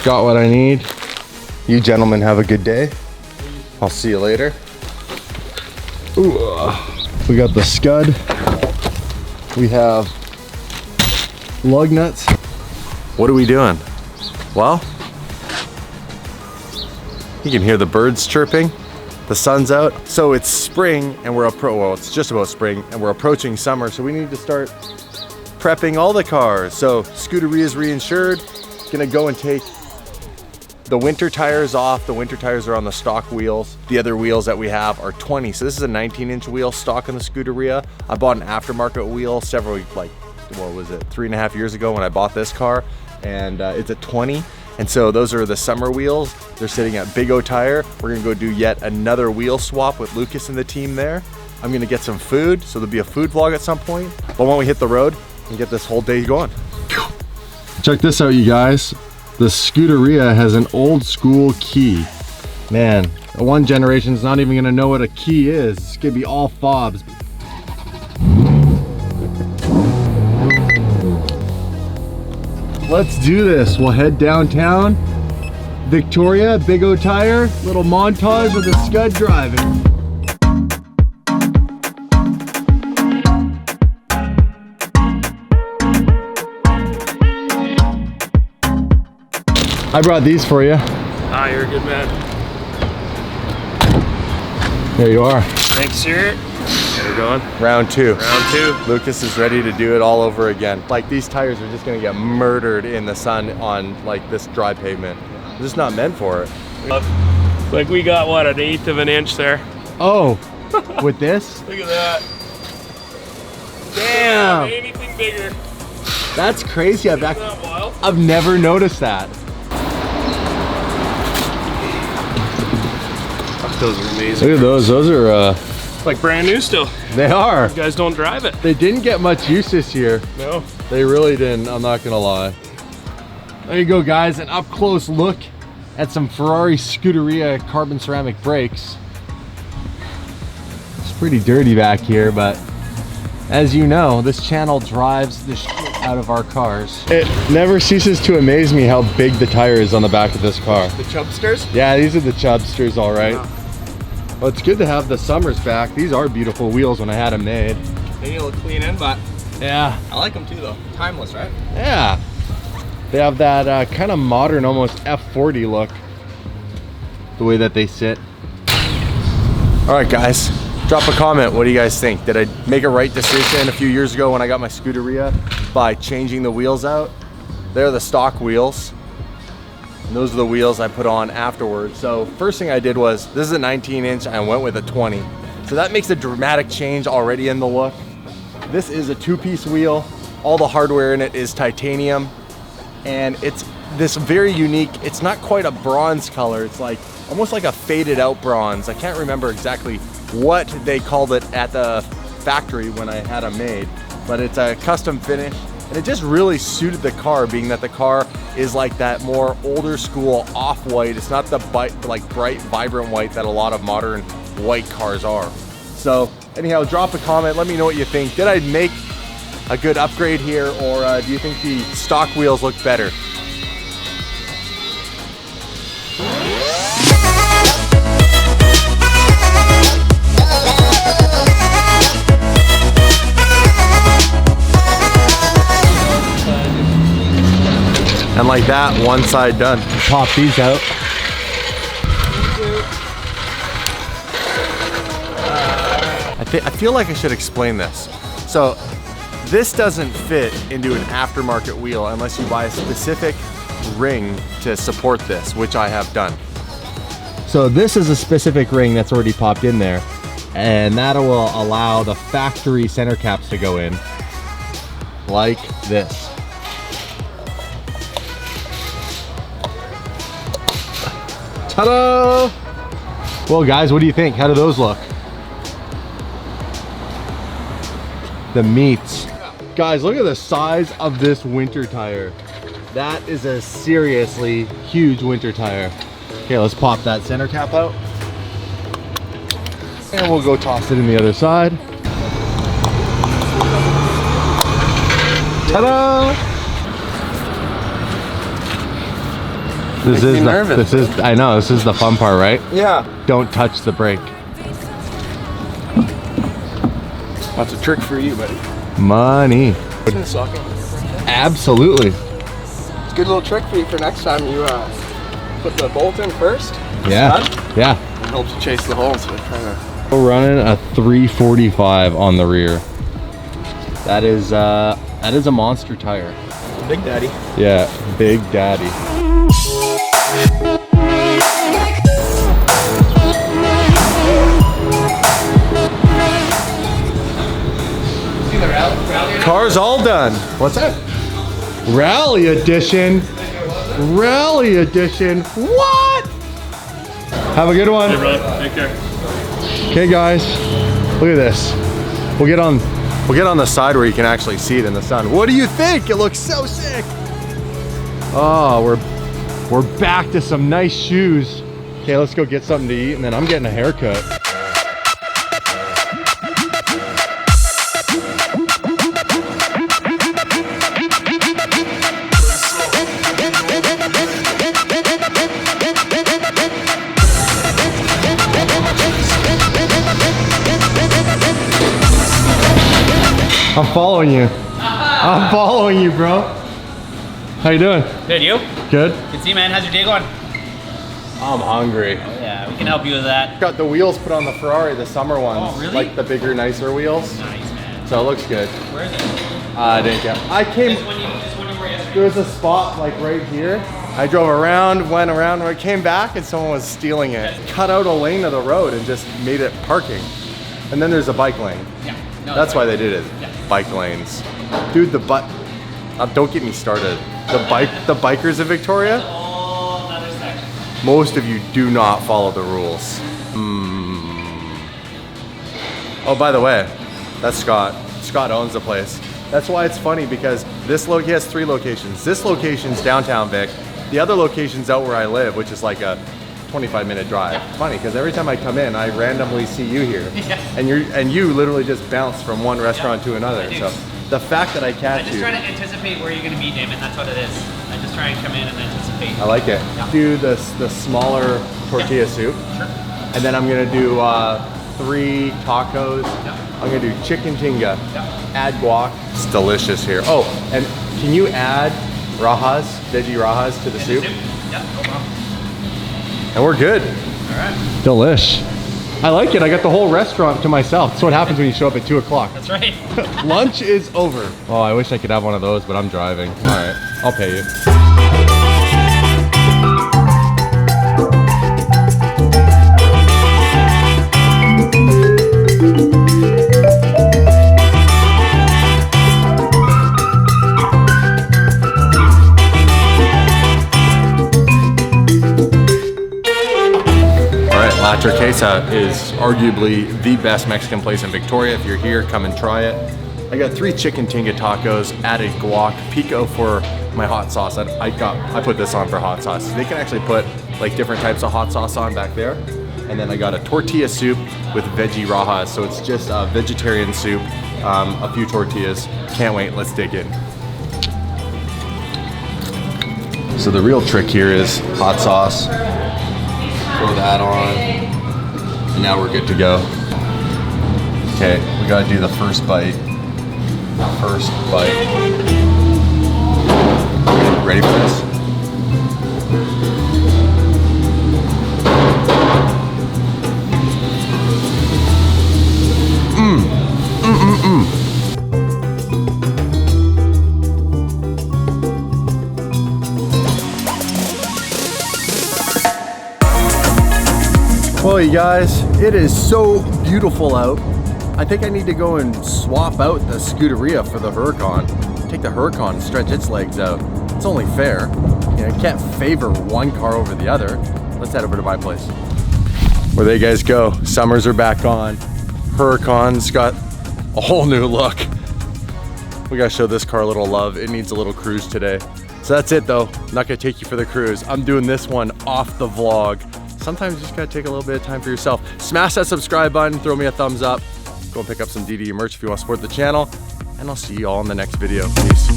got what I need. You gentlemen have a good day. I'll see you later. Ooh, we got the scud. We have lug nuts. What are we doing? Well, you can hear the birds chirping. The sun's out. So it's spring and well, it's just about spring and we're approaching summer. So we need to start prepping all the cars. So Scuderia is reinsured. Gonna go and take the winter tires off. The winter tires are on the stock wheels. The other wheels that we have are 20. So this is a 19-inch wheel stock on the Scuderia. I bought an aftermarket wheel several, like, what was it, 3.5 years ago when I bought this car, and it's a 20. And so those are the summer wheels. They're sitting at Big O Tire. We're gonna go do yet another wheel swap with Lucas and the team there. I'm gonna get some food, so there'll be a food vlog at some point. But when we hit the road, and get this whole day going. Check this out, you guys. The Scuderia has an old school key. Man, one generation's not even gonna know what a key is. It's gonna be all fobs. Let's do this. We'll head downtown. Victoria, Big O Tire, little montage with the Scud driving. I brought these for you. Ah, you're a good man. There you are. Thanks, sir. We're going. Round two. Round two. Lucas is ready to do it all over again. Like, these tires are just gonna get murdered in the sun on like this dry pavement. They're just not meant for it. Like we got what, 1/8 of an inch there. Oh, with this? Look at that. Damn. Anything bigger. That's crazy. Isn't that wild? I've never noticed that. Those are amazing. Look at those. Those are like brand new still. They are. You guys don't drive it. They didn't get much use this year. No. They really didn't, I'm not gonna lie. There you go, guys, an up close look at some Ferrari Scuderia carbon ceramic brakes. It's pretty dirty back here, but as you know, this channel drives the shit out of our cars. It never ceases to amaze me how big the tire is on the back of this car. The Chubsters? Yeah, these are the Chubsters, all right. Yeah. Well, it's good to have the Summers back. These are beautiful wheels when I had them made. They need to look clean in, but yeah, I like them too though. Timeless, right? Yeah. They have that kind of modern, almost F40 look. The way that they sit. All right, guys. Drop a comment. What do you guys think? Did I make a right decision a few years ago when I got my Scuderia by changing the wheels out? They're the stock wheels. And those are the wheels I put on afterwards. So first thing I did was, this is a 19-inch, I went with a 20. So that makes a dramatic change already in the look. This is a two-piece wheel. All the hardware in it is titanium. And it's this very unique, it's not quite a bronze color. It's like, almost like a faded out bronze. I can't remember exactly what they called it at the factory when I had them made, but it's a custom finish. And it just really suited the car, being that the car is like that more older school off-white. It's not the like bright, vibrant white that a lot of modern white cars are. So anyhow, drop a comment. Let me know what you think. Did I make a good upgrade here, or do you think the stock wheels look better? And like that, one side done. Pop these out. I feel like I should explain this. So this doesn't fit into an aftermarket wheel unless you buy a specific ring to support this, which I have done. So this is a specific ring that's already popped in there, and that will allow the factory center caps to go in like this. Ta-da! Well, guys, what do you think? How do those look? The meats. Guys, look at the size of this winter tire. That is a seriously huge winter tire. Okay, let's pop that center cap out. And we'll go toss it in the other side. Ta-da! This is nervous. This is, I know, this is the fun part, right? Yeah. Don't touch the brake. That's a trick for you, buddy. Money. Absolutely. It's a good little trick for you for next time you put the bolt in first. Yeah. Yeah. It helps you chase the holes. We're running a 345 on the rear. That is a monster tire. Big Daddy. Yeah, Big Daddy. Car's all done. What's that? Rally edition. Rally edition. What? Have a good one. Hey, brother. Take care. Okay, guys, look at this. We'll get on the side where you can actually see it in the sun. What do you think? It looks so sick. Oh, we're back to some nice shoes. Okay, let's go get something to eat, and then I'm getting a haircut. I'm following you. I'm following you, bro. How you doing? Good, you? Good. Good to see you, man. How's your day going? I'm hungry. Oh, yeah, we can help you with that. Got the wheels put on the Ferrari, the summer ones. Oh, really? Like the bigger, nicer wheels. Nice, man. So it looks good. Where is it? I didn't get. I came. This one you were yesterday. There was a spot like right here. I drove around, went around, and I came back, and someone was stealing it. Cut out a lane of the road and just made it parking. And then there's a bike lane. Yeah. No, That's why they did it. Yeah. Bike lanes. Dude, don't get me started. The bikers of Victoria, Oh, another section. most of you do not follow the rules. Oh, by the way, that's Scott. Scott owns the place. That's why it's funny, because he has 3 locations. This location's downtown Vic. The other location's out where I live, which is like a 25-minute drive. It's funny, because every time I come in, I randomly see you here. Yeah. And you literally just bounce from one restaurant to another. I do. So the fact that I catch I just you. try to anticipate where you're going to be, Damon. That's what it is. I just try and come in and anticipate. I like it. Yeah. Do the smaller tortilla soup. Sure. And then I'm gonna do 3 tacos. Yeah. I'm gonna do chicken tinga. Yeah. Add guac. It's delicious here. Oh, and can you add rajas, veggie rajas to the In soup? The soup? Yeah, no problem. And we're good. All right. Delish. I like it. I got the whole restaurant to myself. That's what happens when you show up at 2 o'clock. That's right. Lunch is over. Oh, I wish I could have one of those, but I'm driving. All right, I'll pay you. La Turquesa is arguably the best Mexican place in Victoria. If you're here, come and try it. I got 3 chicken tinga tacos, added guac, pico for my hot sauce. I put this on for hot sauce. They can actually put like different types of hot sauce on back there. And then I got a tortilla soup with veggie rajas. So it's just a vegetarian soup, a few tortillas. Can't wait, let's dig in. So the real trick here is hot sauce. Throw that on, and now we're good to go. Okay, we gotta do the first bite. First bite. Ready for this? Well, you guys, it is so beautiful out. I think I need to go and swap out the Scuderia for the Huracan. Take the Huracan and stretch its legs out. It's only fair. You know, you can't favor one car over the other. Let's head over to my place. Where they guys go. Summers are back on. Huracan's got a whole new look. We gotta show this car a little love. It needs a little cruise today. So that's it though. I'm not gonna take you for the cruise. I'm doing this one off the vlog. Sometimes you just gotta take a little bit of time for yourself. Smash that subscribe button, throw me a thumbs up. Go and pick up some DD merch if you want to support the channel. And I'll see you all in the next video. Peace.